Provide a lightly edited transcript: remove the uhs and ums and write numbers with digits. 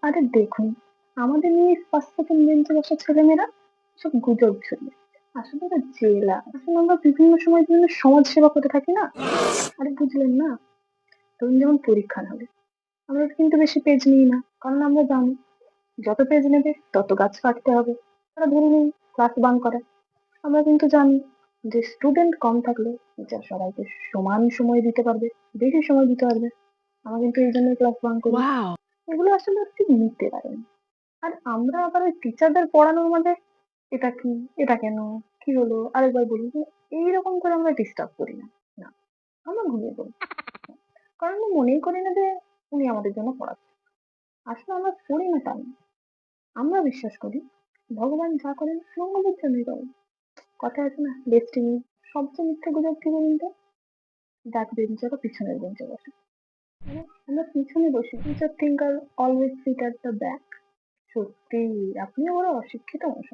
আরে দেখুন, আমাদের নিয়ে ফার্স্ট সেকেন্ড বেঞ্চে বসা ছেলেমেয়েরা সব গুজব ছড়িয়ে, আসলে ওরা জেলা। আসলে আমরা বিভিন্ন সময় বিভিন্ন সমাজ সেবা করে থাকি না। আরে বুঝলেন না, ধরুন যেমন পরীক্ষার হলে আমরা কিন্তু বেশি পেজ নিই না, কারণ আমরা জানি যত পেজ নেবে তত গাছ কাটতে হবে। তারা ধরে নিই ক্লাস বাঙ্ক করে। আমরা কিন্তু জানি যে স্টুডেন্ট কম থাকলে টিচার সবাইকে সমান সময় দিতে পারবে, বেশি সময় দিতে পারবে। আমরা কিন্তু এই জন্য ক্লাস বাঙ্ক করি। ওয়াও! এগুলো আসলে আর ঠিক নিতে পারেন। আর আমরা আবার ওই টিচারদের পড়ানোর মাঝে এটা কি, এটা কেন, কি হলো, আরেকবার বলি, যে এইরকম করে আমরা ডিস্টার্ব করি না। না, আমরা ঘুমিয়ে পড়ি। কারণ আমরা মনেই করি না যে উনি আমাদের জন্য পড়াচ্ছেন। আসলে আমরা পড়ি না তা না। আমরা বিশ্বাস করি ভগবান যা করেন মঙ্গলের জন্যই করেন। কথায় আছে না, ডেস্টিনি। সবচেয়ে মিথ্যে গুজব কি বলুন তো? ব্যাক বেঞ্চারও পিছনের বেঞ্চে বসে। মানে আমরা পিছনে বসি, teacher think are always sit at the back. সত্যি, আপনিও বড় অশিক্ষিত মানুষ।